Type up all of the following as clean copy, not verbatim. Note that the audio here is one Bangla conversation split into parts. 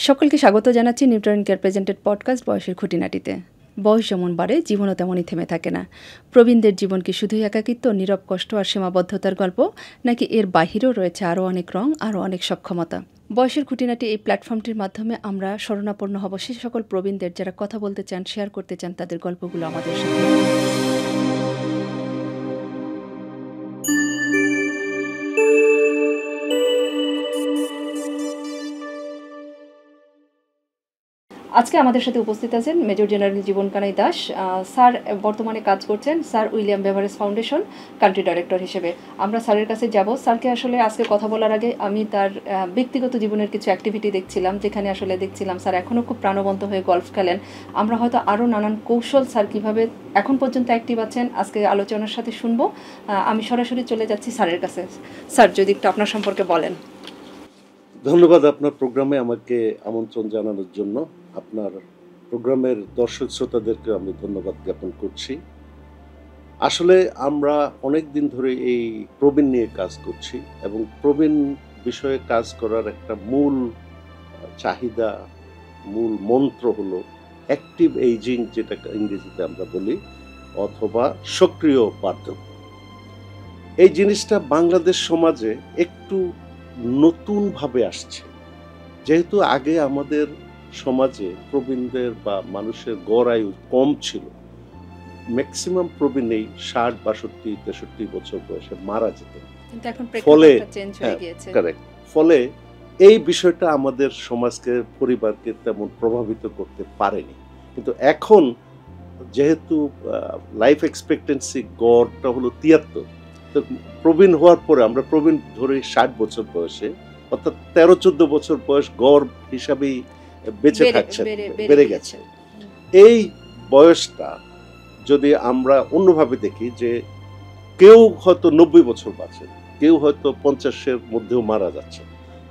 সকলকে স্বাগত জানাচ্ছি নিউট্রাল কেয়ার প্রেজেন্টেড পডকাস্ট বয়সের খুঁটিনাটিতে। বয়স যেমন বাড়ে, জীবনও তেমনই থেমে থাকে না। প্রবীণদের জীবন কি শুধুই একাকিত্ব, নীরব কষ্ট আর সীমাবদ্ধতার গল্প, নাকি এর বাহিরেও রয়েছে আরও অনেক রং, আরও অনেক সক্ষমতা? বয়সের খুঁটিনাটি এই প্ল্যাটফর্মটির মাধ্যমে আমরা শরণাপন্ন হব সে সকল প্রবীণদের যারা কথা বলতে চান, শেয়ার করতে চান তাদের গল্পগুলো আমাদের সাথে। আজকে আমাদের সাথে উপস্থিত আছেন মেজর জেনারেল জীবন কানাই দাস স্যার। বর্তমানে কাজ করছেন sir William beverage foundation country director হিসেবে। আমরা স্যারের কাছে যাব। স্যারকে আসলে আজকে কথা বলার আগে আমি তার ব্যক্তিগত জীবনের কিছু অ্যাক্টিভিটি দেখছিলাম, যেখানে আসলে দেখছিলাম স্যার এখনও খুব প্রাণবন্ত হয়ে গলফ খেলেন। আমরা হয়তো আরও নানান কৌশল স্যার কীভাবে এখন পর্যন্ত অ্যাক্টিভ আছেন আজকে আলোচনার সাথে শুনবো। আমি সরাসরি চলে যাচ্ছি স্যারের কাছে। স্যার, যদি একটু আপনার সম্পর্কে বলেন। ধন্যবাদ আপনার প্রোগ্রামে আমাকে আমন্ত্রণ জানানোর জন্য। আপনার প্রোগ্রামের দর্শক শ্রোতাদেরকে আমি ধন্যবাদ জ্ঞাপন করছি। আসলে আমরা অনেক দিন ধরে এই প্রবীণ নিয়ে কাজ করছি এবং প্রবীণ বিষয়ে কাজ করার একটা মূল চাহিদা, মূল মন্ত্র হলো অ্যাক্টিভ এইজিং, যেটা ইংরেজিতে আমরা বলি, অথবা সক্রিয় বার্ধক্য। এই জিনিসটা বাংলাদেশ সমাজে একটু নতুনভাবে আসছে, যেহেতু আগে আমাদের সমাজে প্রবীণদের বা মানুষের গড় আয়ু কম ছিল। ম্যাক্সিমাম প্রবীণেই 60, 62, 63 বছর বয়সে মারা যেতেন। ফলে এই বিষয়টা আমাদের সমাজকে, পরিবারকে তেমন প্রভাবিত করতে পারেনি। কিন্তু এখন যেহেতু লাইফ এক্সপেক্টেন্সি গড়টা হলো 73, তো প্রবীণ হওয়ার পরে আমরা প্রবীণ ধরে 60 বছর বয়সে, অর্থাৎ 13-14 বছর বয়স গড় হিসাবেই বেঁচে থাকছে, বেড়ে গেছে। এই বয়সটা যদি আমরা অন্যভাবে দেখি, যে কেউ হয়তো 90 বছর বাঁচে, কেউ হয়তো 50-এর মধ্যেও মারা যাচ্ছে।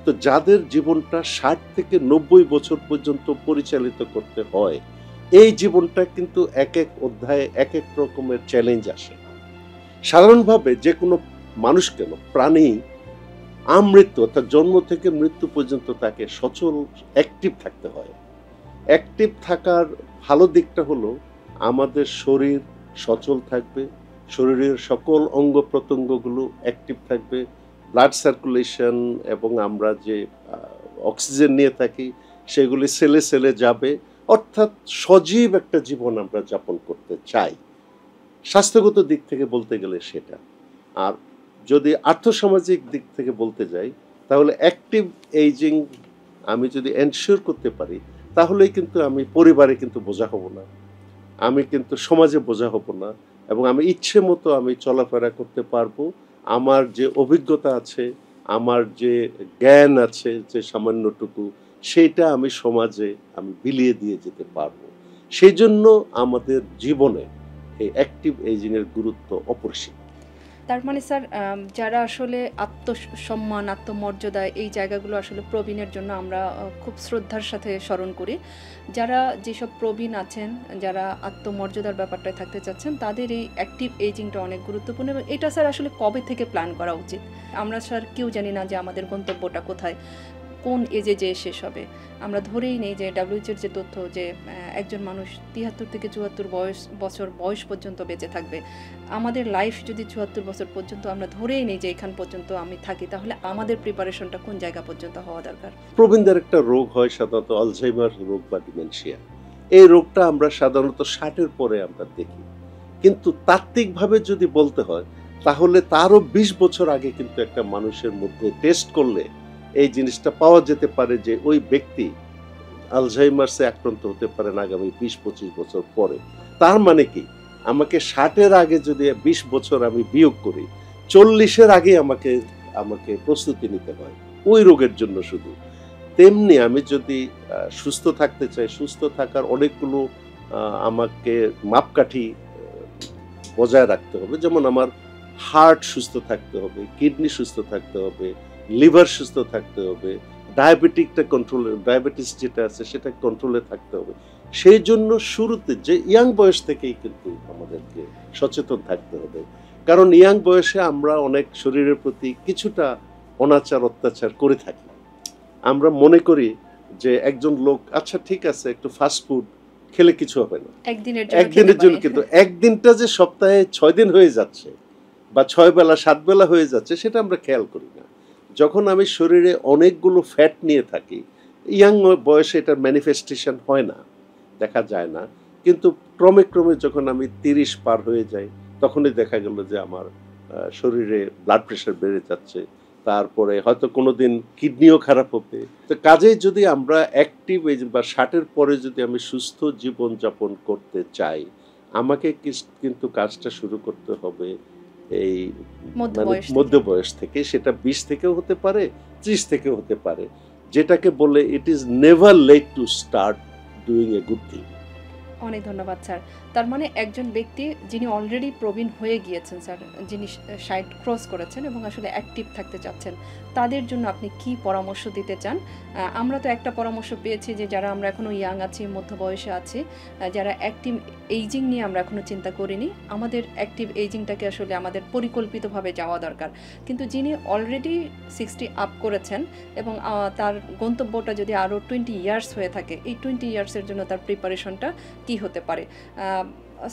তো যাদের জীবনটা 60 থেকে 90 বছর পর্যন্ত পরিচালিত করতে হয়, এই জীবনটা কিন্তু এক এক অধ্যায়ে এক এক রকমের চ্যালেঞ্জ আসে। সাধারণভাবে যে কোনো মানুষ, কেন প্রাণী, আমৃত্যু অর্থাৎ জন্ম থেকে মৃত্যু পর্যন্ত তাকে সচল অ্যাক্টিভ থাকতে হয়। অ্যাক্টিভ থাকার ভালো দিকটা হলো আমাদের শরীর সচল থাকবে, শরীরের সকল অঙ্গ প্রত্যঙ্গগুলো অ্যাক্টিভ থাকবে, ব্লাড সার্কুলেশন এবং আমরা যে অক্সিজেন নিয়ে থাকি সেগুলি সেলে সেলে যাবে, অর্থাৎ সজীব একটা জীবন আমরা যাপন করতে চাই। স্বাস্থ্যগত দিক থেকে বলতে গেলে সেটা। আর যদি আর্থসামাজিক দিক থেকে বলতে যাই, তাহলে অ্যাক্টিভ এইজিং আমি যদি এনশিওর করতে পারি, তাহলেই কিন্তু আমি পরিবারে কিন্তু বোঝা হব না, আমি কিন্তু সমাজে বোঝা হব না, এবং আমি ইচ্ছে মতো আমি চলাফেরা করতে পারবো। আমার যে অভিজ্ঞতা আছে, আমার যে জ্ঞান আছে, যে সামান্যটুকু, সেইটা আমি সমাজে আমি বিলিয়ে দিয়ে যেতে পারবো। সেই জন্য আমাদের জীবনে এই অ্যাক্টিভ এইজিংয়ের গুরুত্ব অপরিসীম। তার মানে স্যার, যারা আসলে আত্মসম্মান, আত্মমর্যাদা, এই জায়গাগুলো আসলে প্রবীণের জন্য আমরা খুব শ্রদ্ধার সাথে স্মরণ করি। যারা যেসব প্রবীণ আছেন, যারা আত্মমর্যাদার ব্যাপারটায় থাকতে চাচ্ছেন, তাদের এই অ্যাক্টিভ এইজিংটা অনেক গুরুত্বপূর্ণ। এবং এটা স্যার আসলে কবে থেকে প্ল্যান করা উচিত? আমরা স্যার কেউ জানি না যে আমাদের গন্তব্যটা কোথায়, কোন এজে যে শেষ হবে। আমরা ধরেই নেই যে ডাব্লিউএইচওর যে তথ্য, যে একজন মানুষ 73 থেকে 74 বছর বয়স পর্যন্ত বেঁচে থাকবে। আমাদের লাইফ যদি 74 বছর পর্যন্ত আমরা ধরেই নেই যে এখান পর্যন্ত আমি থাকি, তাহলে আমাদের প্রিপারেশনটা কোন জায়গা পর্যন্ত হওয়া দরকার? প্রবীণদের একটা রোগ হয় সাধারণত আলঝাইমার রোগ বা ডিমেনশিয়া। এই রোগটা আমরা সাধারণত 60-এর পরে আমরা দেখি। কিন্তু তাত্ত্বিকভাবে যদি বলতে হয়, তাহলে তারও 20 বছর আগে কিন্তু একটা মানুষের মধ্যে টেস্ট করলে এই জিনিসটা পাওয়া যেতে পারে যে ওই ব্যক্তি আলঝাইমার্সে আক্রান্ত হতে পারেন আগামী 20-25 বছর পরে। তার মানে কি, আমাকে 60-এর আগে যদি 20 বছর আমি বিয়োগ করি, 40-এর আগে আমাকে প্রস্তুতি নিতে হয় ওই রোগের জন্য শুধু। তেমনি আমি যদি সুস্থ থাকতে চাই, সুস্থ থাকার অনেকগুলো আমাকে মাপকাঠি বজায় রাখতে হবে। যেমন আমার হার্ট সুস্থ থাকতে হবে, কিডনি সুস্থ থাকতে হবে, লিভার সুস্থ থাকতে হবে, ডায়াবেটিস যেটা আছে সেটা কন্ট্রোলে থাকতে হবে। সেই জন্য শুরুতে যে ইয়াং বয়স থেকেই কিন্তু আমাদেরকে সচেতন থাকতে হবে। কারণ ইয়াং বয়সে আমরা অনেক শরীরের প্রতি কিছুটা অনাচার অত্যাচার করে থাকি। আমরা মনে করি যে একজন লোক আচ্ছা ঠিক আছে একটু ফাস্ট ফুড খেলে কিছু হবে না একদিনের জন্য, কিন্তু একদিনটা যে সপ্তাহে 6 দিন হয়ে যাচ্ছে বা 6 বেলা 7 বেলা হয়ে যাচ্ছে সেটা আমরা খেয়াল করি না। যখন আমি শরীরে অনেকগুলো ফ্যাট নিয়ে থাকি, ইয়াং বয়সে এটার ম্যানিফেস্টেশন হয় না, দেখা যায় না, কিন্তু ক্রমে ক্রমে যখন আমি 30 পার হয়ে যাই তখনই দেখা গেল যে আমার শরীরে ব্লাড প্রেশার বেড়ে যাচ্ছে, তারপরে হয়তো কোনোদিন কিডনিও খারাপ হবে। তো কাজেই যদি আমরা অ্যাক্টিভ এজ বা 60-এর পরে যদি আমি সুস্থ জীবন যাপন করতে চাই, আমাকে কিন্তু কাজটা শুরু করতে হবে এই মধ্য বয়স থেকে। সেটা 20 থেকেও হতে পারে, 30 থেকেও হতে পারে, যেটাকে বলে it is never late to start doing a good thing. অনেক ধন্যবাদ স্যার। তার মানে একজন ব্যক্তি যিনি অলরেডি প্রবীণ হয়ে গিয়েছেন স্যার, যিনি 60 ক্রস করেছেন এবং আসলে অ্যাক্টিভ থাকতে চাচ্ছেন, তাদের জন্য আপনি কি পরামর্শ দিতে চান? আমরা তো একটা পরামর্শ পেয়েছি যে যারা আমরা এখনও ইয়াং আছি, মধ্য বয়সে আছি, যারা অ্যাক্টিভ এইজিং নিয়ে আমরা এখনও চিন্তা করিনি, আমাদের অ্যাক্টিভ এইজিংটাকে আসলে আমাদের পরিকল্পিতভাবে যাওয়া দরকার। কিন্তু যিনি অলরেডি 60 আপ করেছেন এবং তার গন্তব্যটা যদি আরও 20 ইয়ার্স হয়ে থাকে, এই 20 ইয়ার্সের জন্য তার প্রিপারেশনটা কি হতে পারে?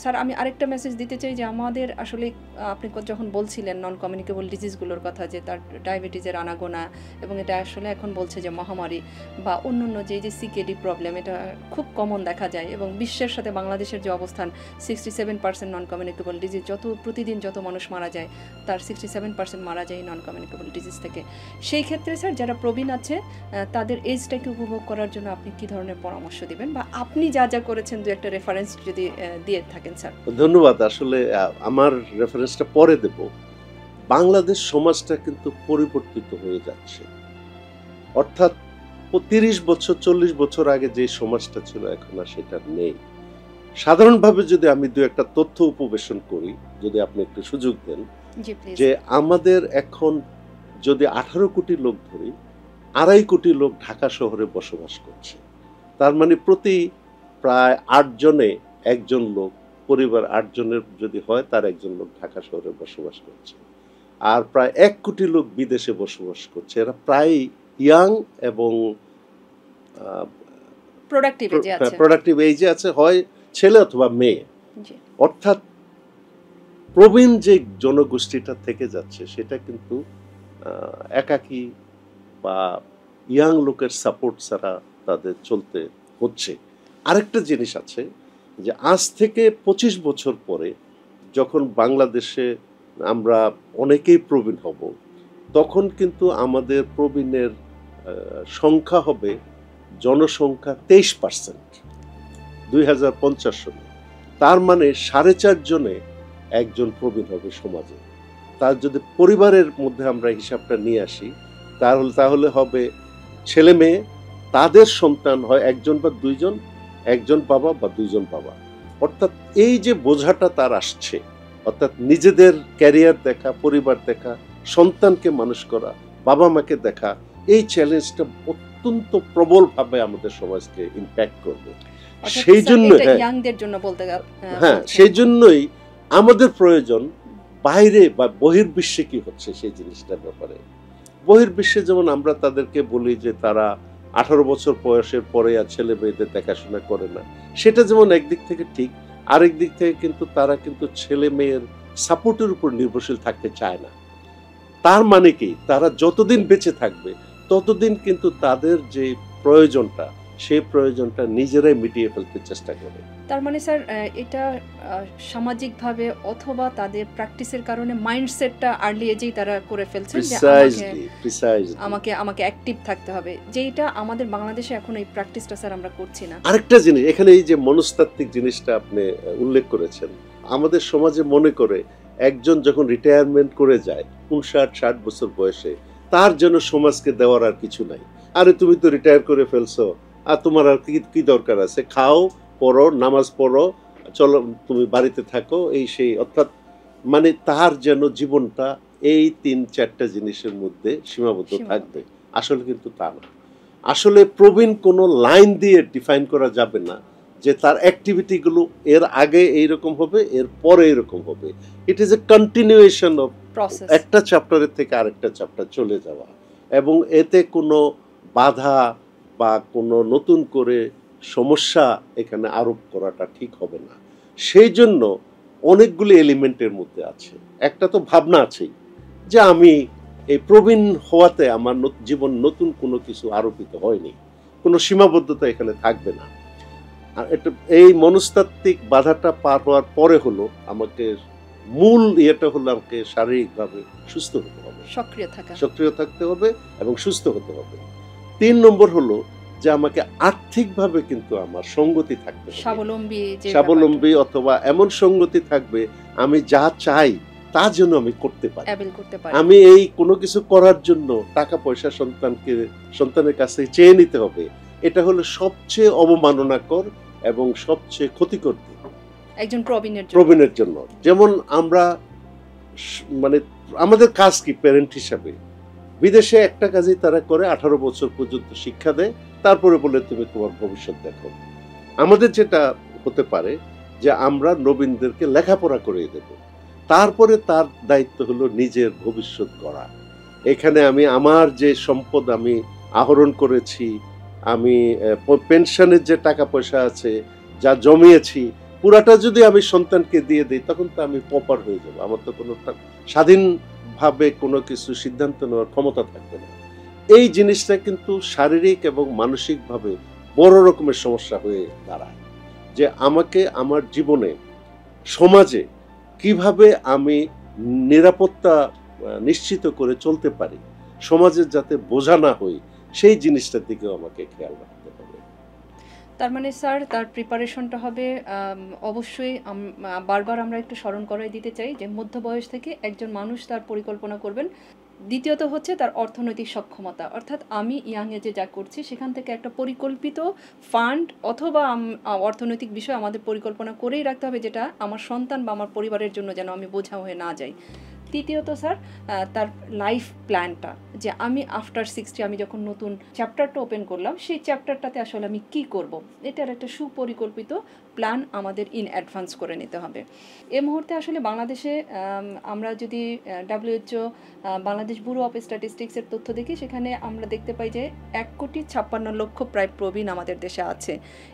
স্যার আমি আরেকটা মেসেজ দিতে চাই যে আমাদের আসলে আপনি যখন বলছিলেন নন কমিউনিকেবল ডিজিজগুলোর কথা, যে তার ডায়াবেটিসের আনাগোনা এবং এটা আসলে এখন বলছে যে মহামারী, বা অন্য যে সিকেডি প্রবলেম, এটা খুব কমন দেখা যায় এবং বিশ্বের সাথে বাংলাদেশের যে অবস্থান, 67% নন কমিউনিকেবল ডিজিজ, প্রতিদিন যত মানুষ মারা যায় তার 67% মারা যায় নন কমিউনিকেবল ডিজিজ থেকে। সেই ক্ষেত্রে স্যার যারা প্রবীণ আছে তাদের এজটাকে উপভোগ করার জন্য আপনি কি ধরনের পরামর্শ দিবেন, বা আপনি যা যা করেছেন দু একটা রেফারেন্স যদি দিয়ে থাকেন স্যার? ধন্যবাদ। আসলে আমার রেফারেন্সটা পরে দেব। বাংলাদেশ সমাজটা কিন্তু পরিবর্তিত হয়ে যাচ্ছে, অর্থাৎ 30 বছর 40 বছর আগে যে সমাজটা ছিল এখন আর সেটা নেই। সাধারণভাবে যদি আমি দু একটা তথ্য উপবেশন করি, যদি আপনি একটু সুযোগ দেন, যে আমাদের এখন যদি 18 কোটি লোক ধরি, 2.5 কোটি লোক ঢাকা শহরে বসবাস করছে। তার মানে প্রতি প্রায় 8 জনে একজন লোক, পরিবার 8 জনের যদি হয় তার একজন লোক ঢাকা শহরে বসবাস করছে, আর প্রায় 1 কোটি লোক বিদেশে বসবাস করছে। এরা প্রায় ইয়াং এবং প্রোডাক্টিভ এজে আছে, হয় ছেলে অথবা মেয়ে। অর্থাৎ প্রবীণ যে জনগোষ্ঠীটা থেকে যাচ্ছে সেটা কিন্তু একাকী বা ইয়াং লোকের সাপোর্ট ছাড়া তাদের চলতে হচ্ছে। আরেকটা জিনিস আছে যে আজ থেকে 25 বছর পরে যখন বাংলাদেশে আমরা অনেকেই প্রবীণ হব, তখন কিন্তু আমাদের প্রবীণের সংখ্যা হবে জনসংখ্যা 23% 2050 সালে। তার মানে 4.5 জনে একজন প্রবীণ হবে সমাজে। তার যদি পরিবারের মধ্যে আমরা হিসাবটা নিয়ে আসি, তাহলে হবে ছেলে মেয়ে, তাদের সন্তান হয় একজন বা দুইজন, একজন বাবা বা দুইজন বাবা। অর্থাৎ এই যে বোঝাটা তার আসছে, অর্থাৎ নিজেদের ক্যারিয়ার দেখা, পরিবার দেখা, সন্তানকে মানুষ করা, বাবা মাকে দেখা, এই চ্যালেঞ্জটা অত্যন্ত প্রবলভাবে আমাদের সমাজকে ইম্প্যাক্ট করবে। সেই জন্য সেই জন্যই আমাদের প্রয়োজন বাইরে বা বহির্বিশ্বে কি হচ্ছে সেই জিনিসটার ব্যাপারে। বহির্বিশ্বে যেমন আমরা তাদেরকে বলি যে তারা 18 বছর বয়সের পরে আর ছেলে মেয়েদের দেখাশোনা করে না, সেটা যেমন একদিক থেকে ঠিক, আরেক দিক থেকে কিন্তু তারা কিন্তু ছেলে মেয়ের সাপোর্টের উপর নির্ভরশীল থাকতে চায় না। তার মানে কি, তারা যতদিন বেঁচে থাকবে ততদিন কিন্তু তাদের যে প্রয়োজনটা, সেই প্রয়োজনটা নিজেরাই মিটিয়ে ফেলতে চেষ্টা করে। তার মানে স্যার এটা সামাজিকভাবে অথবা তাদের প্র্যাকটিসের কারণে মাইন্ডসেটটা আর্লি এজেই তারা করে ফেলছে যে আমাকে অ্যাক্টিভ থাকতে হবে, যেটা আমাদের বাংলাদেশে এখন এই প্র্যাকটিসটা স্যার আমরা করছি না। আরেকটা জিনিস এখানে, এই যে মনস্তাত্ত্বিক জিনিসটা আপনি উল্লেখ করেছেন, আমাদের সমাজে মনে করে একজন যখন রিটায়ারমেন্ট করে যায় 59-60 বছর বয়সে, তার জন্য সমাজকে দেওয়ার আর কিছু নাই। আরে তুমি তো রিটায়ার করে ফেলছো, আর তোমার আর কি দরকার আছে, খাও, পড়ো, নামাজ পড়ো, চলো তুমি বাড়িতে থাকো, এই সেই। অর্থাৎ মানে তার যেন জীবনটা এই 3-4টা জিনিসের মধ্যে সীমাবদ্ধ থাকবে। আসলে কিন্তু তা না। আসলে প্রবীণ কোনো লাইন দিয়ে ডিফাইন করা যাবে না যে তার অ্যাক্টিভিটিগুলো এর আগে এইরকম হবে, এর পরে এরকম হবে। It is a continuation of process, একটা চ্যাপ্টারের থেকে আরেকটা চ্যাপ্টার চলে যাওয়া, এবং এতে কোনো বাধা বা কোনো নতুন করে সমস্যা এখানে আরোপ করাটা ঠিক হবে না। সেই জন্য অনেকগুলি এলিমেন্টের মধ্যে আছে। একটা তো ভাবনা আছেই যে আমি এই প্রবীণ হওয়াতে আমার জীবন নতুন কোনো কিছু আরোপিত হয়নি, কোনো সীমাবদ্ধতা এখানে থাকবে না। আর এটা এই মনস্তাত্ত্বিক বাধাটা পার হওয়ার পরে হলো আমাকে মূল ইয়েটা হলো আমাকে শারীরিকভাবে সুস্থ হতে হবে, সক্রিয় থাকতে হবে এবং সুস্থ হতে হবে। 3 নম্বর হলো যে আমাকে আর্থিকভাবে কিন্তু আমার সঙ্গতি থাকতে হবে, স্বাবলম্বী অথবা এমন সঙ্গতি থাকবে আমি যা চাই তা যেন আমি করতে পারি। আমি এই কোনো কিছু করার জন্য টাকা পয়সা সন্তানের কাছে চেয়ে নিতে হবে, এটা হলো সবচেয়ে অবমাননাকর এবং সবচেয়ে ক্ষতিকর দিক একজন প্রবীণের জন্য। যেমন আমরা মানে আমাদের কাজ কি প্যারেন্ট হিসাবে, বিদেশে একটা কাজই তারা করে 18 বছর পর্যন্ত শিক্ষা দেয়, তারপরে বলে তুমি তোমার ভবিষ্যৎ দেখো। আমাদের যেটা হতে পারে যে আমরা নবীনদেরকে লেখাপড়া করে দেব, তারপরে তার দায়িত্ব হলো নিজের ভবিষ্যৎ গড়া। এখানে আমি আমার যে সম্পদ আমি আহরণ করেছি, আমি পেনশনের যে টাকা পয়সা আছে যা জমিয়েছি, পুরাটা যদি আমি সন্তানকে দিয়ে দিই তখন তো আমি পপার হয়ে যাব, আমার তো কোনো স্বাধীনভাবে কোনো কিছু সিদ্ধান্ত নেওয়ার ক্ষমতা থাকবে না। এই জিনিসটা কিন্তু শারীরিক এবং মানসিকভাবে বড় রকমের সমস্যা হয়ে দাঁড়ায়, যে আমাকে আমার জীবনে সমাজে কিভাবে আমি নিরাপত্তা নিশ্চিত করে চলতে পারি, সমাজের যাতে বোঝা না হই, সেই জিনিসটার দিকেও আমাকে খেয়াল রাখতে হবে। তার মানে স্যার তার প্রিপারেশনটা হবে অবশ্যই বারবার আমরা একটু স্মরণ করাই দিতে চাই যে মধ্য বয়স থেকে একজন মানুষ তার পরিকল্পনা করবেন। দ্বিতীয়ত হচ্ছে তার অর্থনৈতিক সক্ষমতা, অর্থাৎ আমি ইয়াং এজে যা করছি সেখান থেকে একটা পরিকল্পিত ফান্ড অথবা অর্থনৈতিক বিষয় আমাদের পরিকল্পনা করেই রাখতে হবে, যেটা আমার সন্তান বা আমার পরিবারের জন্য যেন আমি বোঝা হয়ে না যাই। তৃতীয়ত স্যার তার লাইফ প্ল্যানটা, যে আমি আফটার 60 আমি যখন নতুন চ্যাপ্টারটা ওপেন করলাম সেই চ্যাপ্টারটাতে আসলে আমি কি করব, এটার একটা সুপরিকল্পিত প্ল্যান আমাদের ইন অ্যাডভান্স করে নিতে হবে। এ মুহূর্তে আসলে বাংলাদেশে আমরা যদি WHO বাংলাদেশ ব্যুরো অফ স্ট্যাটিস্টিক্সের তথ্য দেখি, সেখানে আমরা দেখতে পাই যে 1,56,00,000 প্রায় প্রবীণ আমাদের দেশে আছে।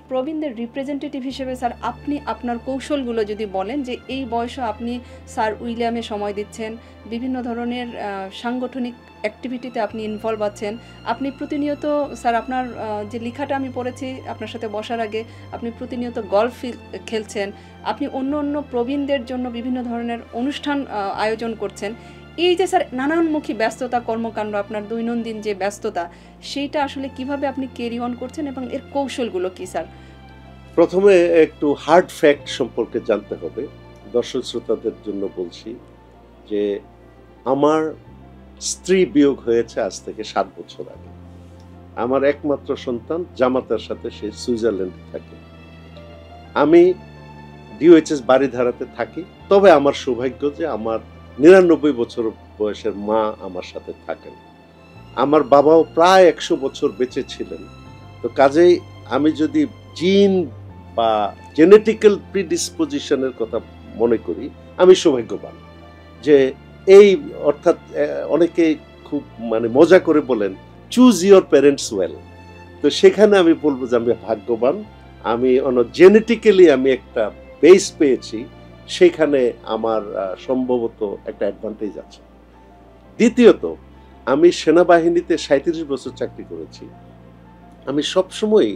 প্রবীণদের রিপ্রেজেন্টেটিভ হিসেবে স্যার আপনি আপনার কৌশলগুলো যদি বলেন, যে এই বয়সে আপনি স্যার উইলিয়ামে সময় দিচ্ছেন, বিভিন্ন ধরনের সাংগঠনিক অ্যাক্টিভিটিতে আপনি ইনভলভ আছেন, আপনি প্রতিনিয়ত স্যার আপনার যে লেখাটা আমি পড়েছি আপনার সাথে বসার আগে, আপনি প্রতিনিয়ত গলফ খেলছেন, আপনি অন্য অন্য প্রবীণদের জন্য বিভিন্ন ধরনের অনুষ্ঠান আয়োজন করছেন। এই যে স্যার নানানমুখী ব্যস্ততা, কর্মকাণ্ড, আপনার দৈনন্দিন যে ব্যস্ততা, সেইটা আসলে কিভাবে আপনি ক্যারি অন করছেন এবং এর কৌশলগুলো কি স্যার? প্রথমে একটু হার্ড ফ্যাক্ট সম্পর্কে জানতে হবে। দর্শক শ্রোতাদের জন্য বলছি যে আমার স্ত্রী বিয়োগ হয়েছে আজ থেকে 7 বছর আগে। আমার একমাত্র সন্তান জামাতার সাথে সে সুইজারল্যান্ডে থাকে। আমি ডিওএইচএস বাড়িধারাতে থাকি, তবে আমার সৌভাগ্য যে আমার 99 বছর বয়সের মা আমার সাথে থাকেন। আমার বাবাও প্রায় 100 বছর বেঁচে ছিলেন। তো কাজেই আমি যদি জিন বা জেনেটিক্যাল প্রিডিসপোজিশনের কথা মনে করি, আমি সৌভাগ্যবান যে এই অর্থাৎ অনেকে খুব মানে মজা করে বলেন চুজ ইয়োর প্যারেন্টস ওয়েল। তো সেখানে আমি বলবো যে আমি ভাগ্যবান, আমি জেনেটিক্যালি আমি একটা বেস পেয়েছি, সেখানে আমার সম্ভবত একটা অ্যাডভান্টেজ আছে। দ্বিতীয়ত, আমি সেনাবাহিনীতে 37 বছর চাকরি করেছি। আমি সবসময়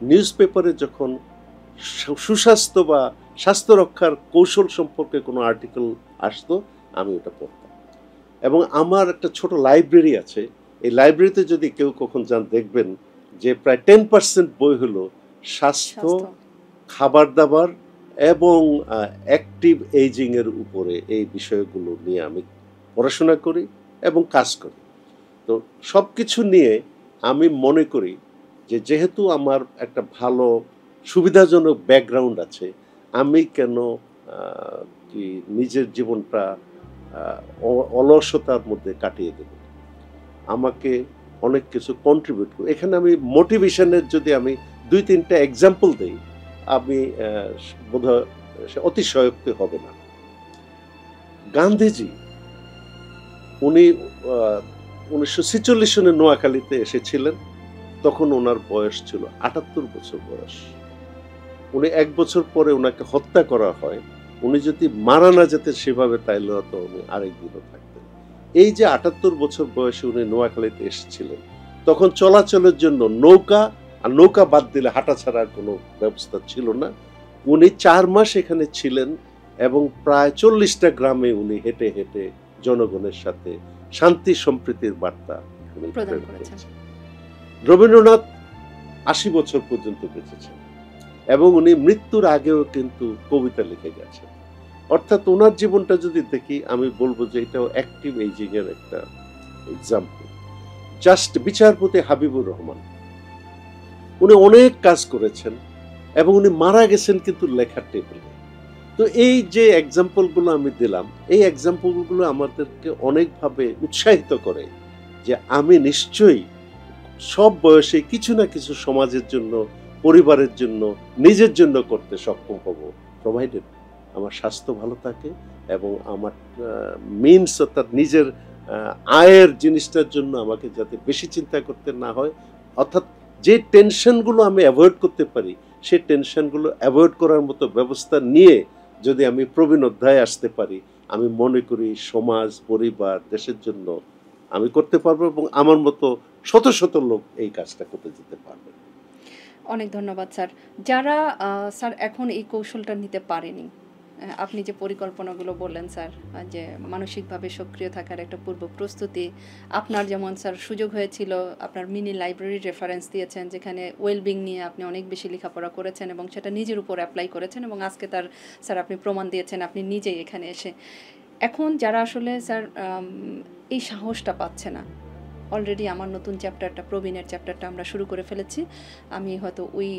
নিউজ পেপারে যখন সুস্বাস্থ্য বা স্বাস্থ্য রক্ষার কৌশল সম্পর্কে কোনো আর্টিকেল আসতো আমি ওটা পড়তাম। এবং আমার একটা ছোট লাইব্রেরি আছে, এই লাইব্রেরিতে যদি কেউ কখন যান দেখবেন যে প্রায় 10% বই হলো স্বাস্থ্য, খাবার দাবার এবং অ্যাক্টিভ এইজিং এর উপরে। এই বিষয়গুলো নিয়ে আমি পড়াশোনা করি এবং কাজ করি। তো সব কিছু নিয়ে আমি মনে করি যে যেহেতু আমার একটা ভালো সুবিধাজনক ব্যাকগ্রাউন্ড আছে, আমি কেন কি নিজের জীবনটা অলসতার মধ্যে কাটিয়ে দেব। আমাকে অনেক কিছু কন্ট্রিবিউট করি। এখানে আমি মোটিভেশনের যদি আমি 2-3টা এক্সাম্পল দেই, আমি বোধহয় অতিশয়োক্তি হবে না। গান্ধীজি উনি 1946 সনে নোয়াখালীতে এসেছিলেন তখন ওনার বয়স ছিল ৭৮ বছর বয়স। উনি ১ বছর পরে ওনাকে হত্যা করা হয়। উনি যদি মারা না যেতেন সেভাবে, তাইলে হয়তো উনি আরেকদিনও থাকতেন। এই যে ৭৮ বছর বয়সে উনি নোয়াখালীতে এসেছিলেন, তখন চলাচলের জন্য নৌকা, আর নৌকা বাদ দিলে হাঁটা ছাড়া কোনো ব্যবস্থা ছিল না। উনি ৪ মাস এখানে ছিলেন এবং প্রায় ৪০টা গ্রামে উনি হেঁটে হেঁটে জনগণের সাথে শান্তি সম্প্রীতির বার্তা উনি প্রদান প্রেরণ করেছেন। করেছেন। রবীন্দ্রনাথ ৮০ বছর পর্যন্ত বেঁচেছেন এবং উনি মৃত্যুর আগেও কিন্তু কবিতা লিখে গেছেন। অর্থাৎ ওনার জীবনটা যদি দেখি, আমি বলবো যে এটাও অ্যাক্টিভ এইজিং এর একটা এক্সাম্পল। জাস্ট বিচারপতি হাবিবুর রহমান, উনি অনেক কাজ করেছেন এবং উনি মারা গেছেন কিন্তু লেখার টেবিলে। তো এই যে এক্সাম্পলগুলো আমি দিলাম, এই এক্সাম্পলগুলো আমাদেরকে অনেকভাবে উৎসাহিত করে যে আমি নিশ্চয়ই সব বয়সে কিছু না কিছু সমাজের জন্য, পরিবারের জন্য, নিজের জন্য করতে সক্ষম হব, প্রোভাইডেড আমার স্বাস্থ্য ভালো থাকে এবং আমার মিনস অর্থাৎ নিজের আয়ের জিনিসটার জন্য আমাকে যাতে বেশি চিন্তা করতে না হয়। অর্থাৎ যে টেনশনগুলো আমি অ্যাভয়েড করতে পারি, সেই টেনশনগুলো অ্যাভয়েড করার মতো ব্যবস্থা নিয়ে যদি আমি প্রবীণ অধ্যায়ে আসতে পারি, আমি মনে করি সমাজ, পরিবার, দেশের জন্য আমি করতে পারবো এবং আমার মতো শত শত লোক এই কাজটা করতে যেতে পারবে। অনেক ধন্যবাদ স্যার। যারা স্যার এখন এই কৌশলটা নিতে পারেনি, আপনি যে পরিকল্পনাগুলো বললেন স্যার, যে মানসিকভাবে সক্রিয় থাকার একটা পূর্ব প্রস্তুতি, আপনার যেমন স্যার সুযোগ হয়েছিল, আপনার মিনি লাইব্রেরি রেফারেন্স দিয়েছেন যেখানে ওয়েলবিং নিয়ে আপনি অনেক বেশি লেখাপড়া করেছেন এবং সেটা নিজের উপর অ্যাপ্লাই করেছেন এবং আজকে তার স্যার আপনি প্রমাণ দিয়েছেন আপনি নিজেই এখানে এসে। এখন যারা আসলে স্যার এই সাহসটা পাচ্ছে না, অলরেডি আমার নতুন চ্যাপ্টারটা, প্রবীণের চ্যাপ্টারটা আমরা শুরু করে ফেলেছি। আমি হয়তো ওই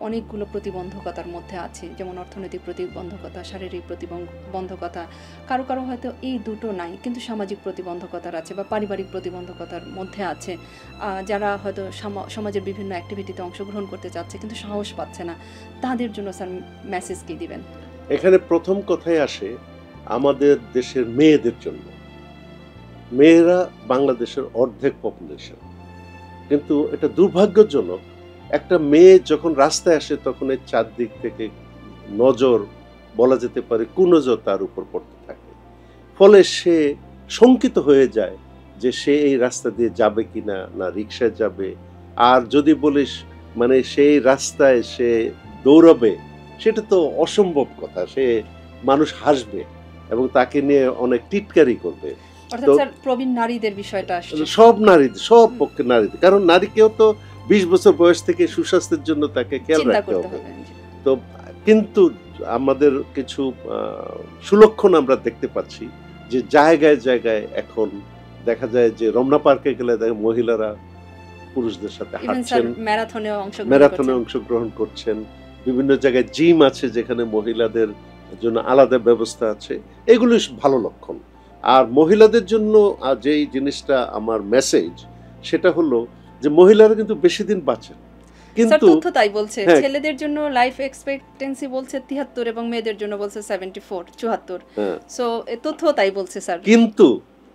অনেকগুলো প্রতিবন্ধকতার মধ্যে আছি, যেমন অর্থনৈতিক প্রতিবন্ধকতা, শারীরিক প্রতিবন্ধকতা, কারো কারো হয়তো এই দুটো নাই কিন্তু সামাজিক প্রতিবন্ধকতার আছে বা পারিবারিক প্রতিবন্ধকতার মধ্যে আছে, যারা হয়তো সমাজের বিভিন্ন অ্যাক্টিভিটিতে অংশগ্রহণ করতে চাচ্ছে কিন্তু সাহস পাচ্ছে না, তাদের জন্য স্যার মেসেজ কি দিবেন? এখানে প্রথম কথাই আসে আমাদের দেশের মেয়েদের জন্য। মেয়েরা বাংলাদেশের অর্ধেক পপুলেশন, কিন্তু এটা দুর্ভাগ্যজনক, একটা মেয়ে যখন রাস্তায় আসে তখন এই চারদিক থেকে নজর, বলা যেতে পারে কুনজর তার উপর পড়তে থাকে। ফলে সে শঙ্কিত হয়ে যায় যে সে এই রাস্তা দিয়ে যাবে কিনা, না রিক্সায় যাবে। আর যদি বলিস মানে সেই রাস্তায় সে দৌড়াবে, সেটা তো অসম্ভব কথা। সে মানুষ হাসবে এবং তাকে নিয়ে অনেক টিটকারি করবে। অর্থাৎ স্যার প্রবীণ নারীদের বিষয়টা আসছে, সব নারীদের, সব পক্ষে নারীদের, কারণ নারীকেও তো 20 বছর বয়স থেকে সুস্বাস্থ্যের জন্য তাকে খেয়াল রাখতে হবে। তো কিন্তু আমাদের কিছু সুলক্ষণ আমরা দেখতে পাচ্ছি যে জায়গায় জায়গায় এখন দেখা যায় যে রমনা পার্কে গেলে মহিলারা পুরুষদের সাথে হাঁটছেন, ম্যারাথনে অংশগ্রহণ করছেন, বিভিন্ন জায়গায় জিম আছে যেখানে মহিলাদের জন্য আলাদা ব্যবস্থা আছে। এগুলো ভালো লক্ষণ। আর মহিলাদের জন্য যেই জিনিসটা আমার মেসেজ, সেটা হলো যে মহিলারা কিন্তু বেশি দিন বাঁচেন, কিন্তু তথ্য তাই বলছে ছেলেদের জন্য লাইফ এক্সপেক্টেন্সি বলছে 73 এবং মেয়েদের জন্য বলছে 74। সো এই তথ্য তাই বলছে স্যার। কিন্তু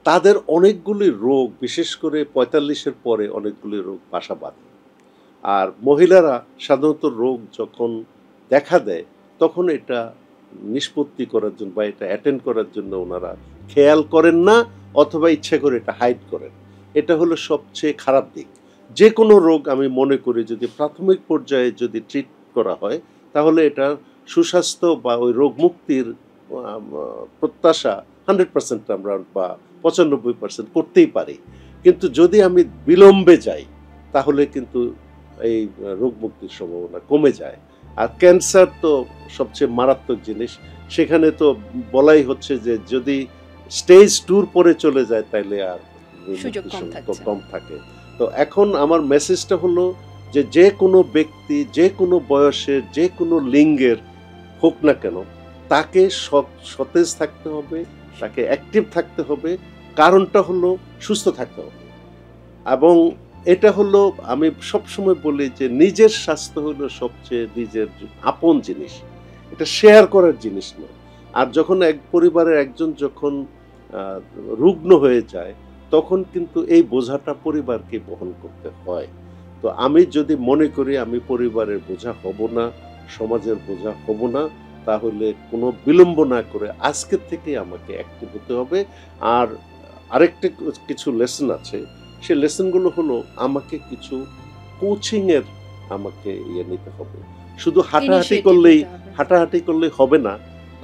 তাদের অনেকগুলি রোগ, বিশেষ করে 45-এর পরে অনেকগুলি রোগ বাসা বাঁধে। আর মহিলারা সাধারণত রোগ যখন দেখা দেয় তখন এটা নিষ্পত্তি করার জন্য বা এটা অ্যাটেন্ড করার জন্য ওনারা খেয়াল করেন না, অথবা ইচ্ছা করে এটা হাইড করেন। এটা হলো সবচেয়ে খারাপ দিক। যে কোনো রোগ আমি মনে করি যদি প্রাথমিক পর্যায়ে যদি ট্রিট করা হয়, তাহলে এটা সুস্বাস্থ্য বা ওই রোগ মুক্তির প্রত্যাশা 100% আমরা বা 95% করতেই পারি। কিন্তু যদি আমি বিলম্বে যাই তাহলে কিন্তু এই রোগ মুক্তির সম্ভাবনা কমে যায়। আর ক্যান্সার তো সবচেয়ে মারাত্মক জিনিস, সেখানে তো বলাই হচ্ছে যে যদি স্টেজ 2 পরে চলে যায় তাহলে আর সুযোগ কম থাকে। তো এখন আমার মেসেজটা হলো যে যে কোনো ব্যক্তি, যে কোনো বয়সের, যে কোনো লিঙ্গের হোক না কেন, তাকে সতেজ থাকতে হবে, তাকে অ্যাক্টিভ থাকতে হবে। কারণটা হলো সুস্থ থাকতে হবে। এবং এটা হলো আমি সবসময় বলি যে নিজের স্বাস্থ্য হলো সবচেয়ে নিজের আপন জিনিস, এটা শেয়ার করার জিনিস নয়। আর যখন এক পরিবারের একজন যখন রুগ্ন হয়ে যায় তখন কিন্তু এই বোঝাটা পরিবারকে বহন করতে হয়। তো আমি যদি মনে করি আমি পরিবারের বোঝা হব না, সমাজের বোঝা হব না, তাহলে কোনো বিলম্ব না করে আজকের থেকে আমাকে অ্যাক্টিভ হতে হবে। আর আরেকটা কিছু লেসন আছে, সেই লেসনগুলো হলো আমাকে কিছু কোচিংয়ের আমাকে নিতে হবে। শুধু হাঁটাহাঁটি করলেই হবে না,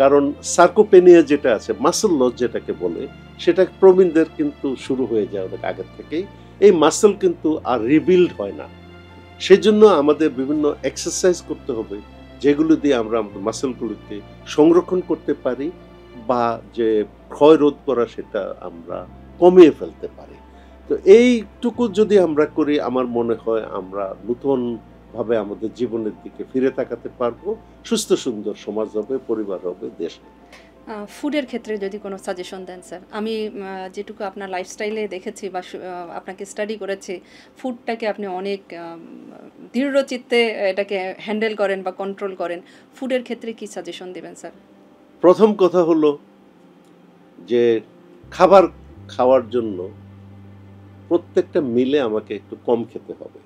কারণ সার্কোপেনিয়া যেটা আছে, মাসল লস যেটাকে বলে, সেটা প্রবীণদের কিন্তু শুরু হয়ে যায় অনেক আগের থেকেই। এই মাসল কিন্তু আর রিবিল্ড হয় না, সেজন্য আমাদের বিভিন্ন এক্সারসাইজ করতে হবে যেগুলো দিয়ে আমরা আমাদের মাসলগুলোকে সংরক্ষণ করতে পারি বা যে ক্ষয় রোধ করা সেটা আমরা কমিয়ে ফেলতে পারি। তো এইটুকু যদি আমরা করি, আমার মনে হয় আমরা নতুন ভাবে আমাদের জীবনের দিকে ফিরে তাকাতে পারবো, সুস্থ সুন্দর সমাজ হবে, পরিবার হবে, দেশ হবে। ফুডের ক্ষেত্রে যদি কোনো সাজেশন দেন স্যার। আমি যেটুকু আপনার লাইফস্টাইলে দেখেছি বা আপনাকে স্টাডি করেছি, ফুডটাকে আপনি অনেক দৃঢ়চিত্তে এটাকে হ্যান্ডেল করেন বা কন্ট্রোল করেন। ফুডের ক্ষেত্রে কি সাজেশন দেবেন স্যার? প্রথম কথা হলো যে খাবার খাওয়ার জন্য প্রত্যেকটা মিলে আমাকে একটু কম খেতে হবে।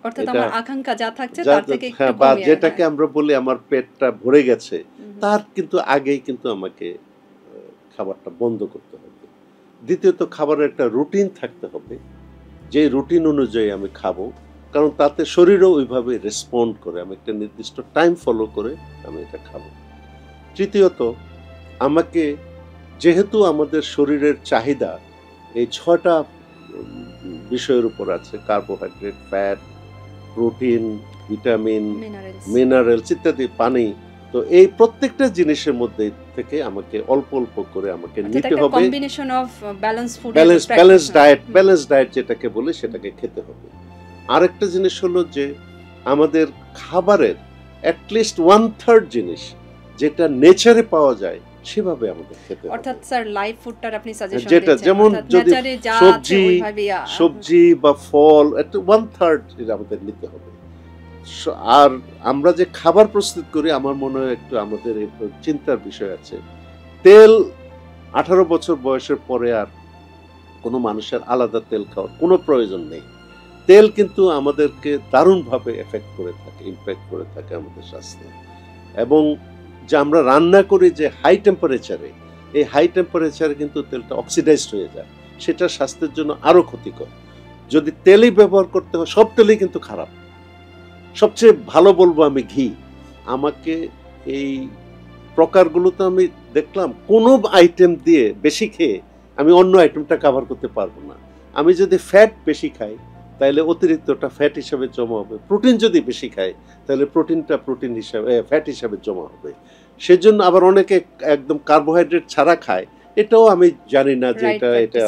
অর্থাৎ আমার আকাঙ্ক্ষা যা থাকছে তার থেকে একটু বা কমিয়ে, যেটাকে আমরা বলি আমার পেটটা ভরে গেছে, তার কিন্তু আগেই কিন্তু আমাকে খাবারটা বন্ধ করতে হবে। দ্বিতীয়ত খাবারের একটা রুটিন থাকতে হবে, যে রুটিন অনুযায়ী আমি খাবো, কারণ তাতে শরীরও ওইভাবে রেসপন্ড করে, আমি একটা নির্দিষ্ট টাইম ফলো করে আমি এটা খাবো। তৃতীয়ত আমাকে, যেহেতু আমাদের শরীরের চাহিদা এই 6টা বিষয়ের উপর আছে, carbohydrate, fat, protein, vitamin, minerals ইত্যাদি, পানি, তো এই প্রত্যেকটা জিনিসের মধ্যে থেকে আমাকে অল্প অল্প করে আমাকে নিতে হবে। Combination of balance food, balance diet যেটাকে বলে সেটাকে খেতে হবে। আরেকটা জিনিস হলো যে আমাদের খাবারের অ্যাটলিস্ট 1/3 জিনিস যেটা নেচারে পাওয়া যায় সেভাবে আমাদের খেতে হবে। অর্থাৎ স্যার লাইভ ফুডটার আপনি সাজেশন দিচ্ছেন, যেটা যেমন যদি সবজি বা ফল, একটা 1/3 এটা আমাদের নিতে হবে। আর আমরা যে খাবার প্রস্তুত করি, আমার মনে হয় একটু আমাদের চিন্তার বিষয় আছে। তেল 18 বছর বয়সের পরে আর কোনো মানুষের আলাদা তেল খাওয়ার কোনো প্রয়োজন নেই। তেল কিন্তু আমাদেরকে দারুণভাবে এফেক্ট করে থাকে, ইমপ্যাক্ট করে থাকে আমাদের স্বাস্থ্যে। এবং যে আমরা রান্না করি যে হাই টেম্পারেচারে, এই হাই টেম্পারেচারে কিন্তু তেলটা অক্সিডাইজড হয়ে যায়, সেটা স্বাস্থ্যের জন্য আরো ক্ষতিকর। যদি তেলই ব্যবহার করতে হয়, সব তেলই কিন্তু খারাপ। সবচেয়ে ভালো বলবো আমি ঘি। আমাকে এই প্রকারগুলোতে আমি দেখলাম কোনো আইটেম দিয়ে বেশি খেয়ে আমি অন্য আইটেমটা কভার করতে পারবো না। আমি যদি ফ্যাট বেশি খাই তাহলে অতিরিক্তটা ফ্যাট হিসাবে জমা হবে, প্রোটিন যদি বেশি খাই তাহলে প্রোটিনটা প্রোটিন হিসাবে ফ্যাট হিসাবে জমা হবে। সেজন্য আবার অনেকে একদম কার্বোহাইড্রেট ছাড়া খায়, এটাও আমি জানি না যে এটা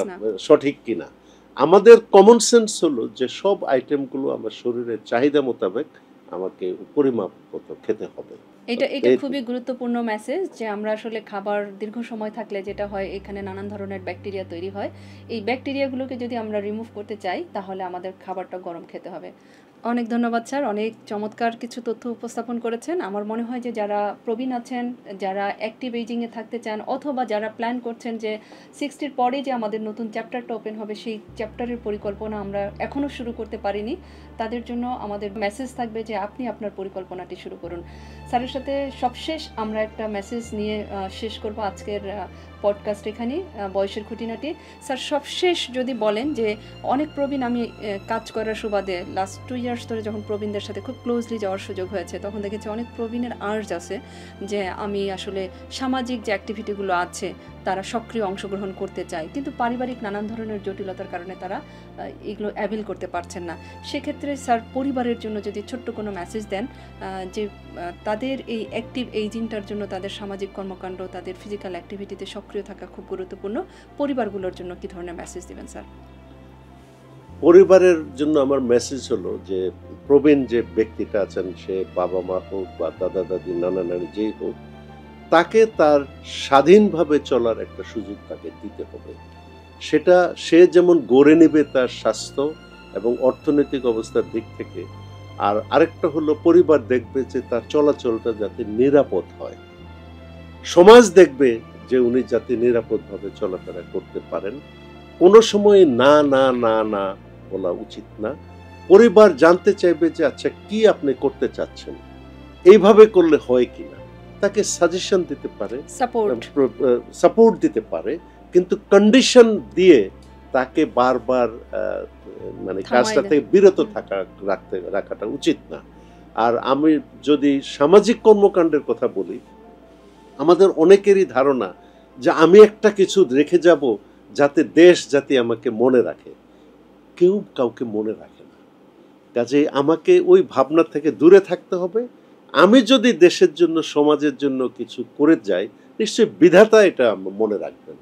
সঠিক কিনা। আমাদের কমন সেন্স হলো যে সব আইটেমগুলো আমার শরীরের চাহিদা মোতাবেক আমাকে পরিমাপ মতো খেতে হবে। এটা খুবই গুরুত্বপূর্ণ মেসেজ যে আমরা আসলে খাবার দীর্ঘ সময় থাকলে যেটা হয়, এখানে নানান ধরনের ব্যাকটেরিয়া তৈরি হয়। এই ব্যাকটেরিয়াগুলোকে যদি আমরা রিমুভ করতে চাই তাহলে আমাদের খাবারটা গরম খেতে হবে। অনেক ধন্যবাদ স্যার, অনেক চমৎকার কিছু তথ্য উপস্থাপন করেছেন। আমার মনে হয় যে যারা প্রবীণ আছেন, যারা অ্যাক্টিভ এজিংয়ে থাকতে চান, অথবা যারা প্ল্যান করছেন যে 60-র পরে যে আমাদের নতুন চ্যাপ্টারটা ওপেন হবে, সেই চ্যাপ্টারের পরিকল্পনা আমরা এখনও শুরু করতে পারিনি, তাদের জন্য আমাদের মেসেজ থাকবে যে আপনি আপনার পরিকল্পনাটি শুরু করুন। স্যারের সাথে সবশেষ আমরা একটা মেসেজ নিয়ে শেষ করব আজকের পডকাস্ট এখানে, বয়সের খুঁটিনাটি। স্যার সবশেষ যদি বলেন যে অনেক প্রবীণ, আমি কাজ করার সুবাদে লাস্ট 2 ইয়ার্স ধরে যখন প্রবীণদের সাথে খুব ক্লোজলি যাওয়ার সুযোগ হয়েছে, তখন দেখেছি অনেক প্রবীণের আর্জ আছে যে আমি আসলে সামাজিক যে অ্যাক্টিভিটিগুলো আছে তারা সক্রিয় অংশগ্রহণ করতে চায়, কিন্তু পারিবারিক নানান ধরনের জটিলতার কারণে তারা এগুলো অ্যাভেল করতে পারছেন না। সেক্ষেত্রে স্যার পরিবারের জন্য যদি ছোট্ট কোনো মেসেজ দেন যে তাদের এই অ্যাক্টিভ এইজিংটার জন্য তাদের সামাজিক কর্মকাণ্ড, তাদের ফিজিক্যাল অ্যাক্টিভিটিতে সক্রিয় থাকা খুব গুরুত্বপূর্ণ, পরিবারগুলোর জন্য কি ধরনের মেসেজ দিবেন স্যার? পরিবারের জন্য আমার মেসেজ হলো যে প্রবীণ যে ব্যক্তিটা আছেন, সে বাবা মা হোক বা দাদা দাদি, নানা নানি, যেই হোক, তাকে তার স্বাধীনভাবে চলার একটা সুযোগ তাকে দিতে হবে। সেটা সে যেমন গড়ে নেবে তার স্বাস্থ্য এবং অর্থনৈতিক অবস্থার দিক থেকে, আর আরেকটা হলো পরিবার দেখবে যে তার চলাচলটা যাতে নিরাপদ হয়, সমাজ দেখবে যে উনি যাতে নিরাপদভাবে চলাফেরা করতে পারেন। কোনো সময় না না না না বলা উচিত না। পরিবার জানতে চাইবে যে আচ্ছা কি আপনি করতে চাচ্ছেন, এইভাবে করলে হয় কিনা, তাকে সাজেশন দিতে পারে, সাপোর্ট দিতে পারে, কিন্তু কন্ডিশন দিয়ে তাকে বারবার মানে কাজটা থেকে বিরত রাখাটা উচিত না। আর আমি যদি সামাজিক কর্মকাণ্ডের কথা বলি, আমাদের অনেকেরই ধারণা যে আমি একটা কিছু রেখে যাব যাতে দেশ জাতি আমাকে মনে রাখে। কেউ কাউকে মনে রাখে না। কাজেই আমাকে ওই ভাবনা থেকে দূরে থাকতে হবে। আমি যদি দেশের জন্য, সমাজের জন্য কিছু করে যাই, নিশ্চয়ই বিধাতা এটা মনে রাখবেন।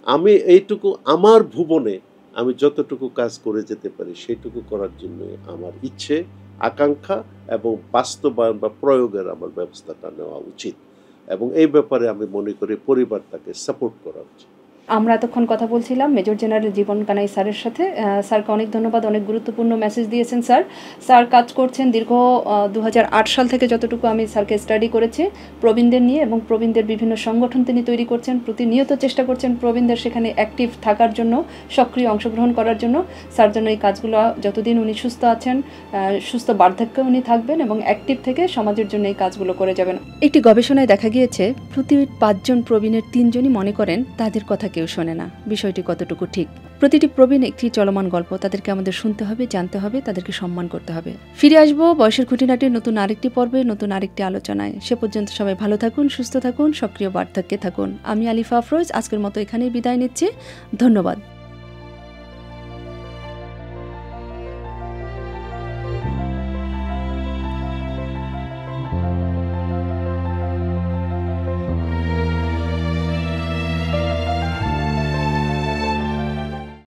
আমি এইটুকু আমার ভুবনে আমি যতটুকু কাজ করে যেতে পারি সেইটুকু করার জন্য আমার ইচ্ছে, আকাঙ্ক্ষা এবং বাস্তবায়ন বা প্রয়োগের আমার ব্যবস্থাটা নেওয়া উচিত, এবং এই ব্যাপারে আমি মনে করি পরিবার তাকে সাপোর্ট করা উচিত। আমরা এতক্ষণ কথা বলছিলাম মেজর জেনারেল জীবন কানাই স্যারের সাথে। স্যারকে অনেক ধন্যবাদ, অনেক গুরুত্বপূর্ণ মেসেজ দিয়েছেন স্যার। স্যার কাজ করছেন দীর্ঘ 2008 সাল থেকে, যতটুকু আমি স্যারকে স্টাডি করেছি প্রবীণদের নিয়ে, এবং প্রবীণদের বিভিন্ন সংগঠন তিনি তৈরি করছেন, প্রতিনিয়ত চেষ্টা করছেন প্রবীণদের সেখানে অ্যাক্টিভ থাকার জন্য, সক্রিয় অংশগ্রহণ করার জন্য। স্যার জন্য এই কাজগুলো যতদিন উনি সুস্থ আছেন, সুস্থ বার্ধক্যে উনি থাকবেন এবং অ্যাক্টিভ থেকে সমাজের জন্য এই কাজগুলো করে যাবেন। একটি গবেষণায় দেখা গিয়েছে প্রতি 5 জন প্রবীণের 3 জনই মনে করেন তাদের কথা কেউ শোনে না। বিষয়টি কতটুকু ঠিক? প্রতিটি প্রবীণ একটি চলমান গল্প, তাদেরকে আমাদের শুনতে হবে, জানতে হবে, তাদেরকে সম্মান করতে হবে। ফিরে আসবো বয়সের খুঁটিনাটির নতুন আরেকটি পর্বে, নতুন আরেকটি আলোচনায়। সে পর্যন্ত সবাই ভালো থাকুন, সুস্থ থাকুন, সক্রিয় বার্ধক্যে থাকুন। আমি আলিফা আফরোজ আজকের মতো এখানেই বিদায় নিচ্ছি। ধন্যবাদ।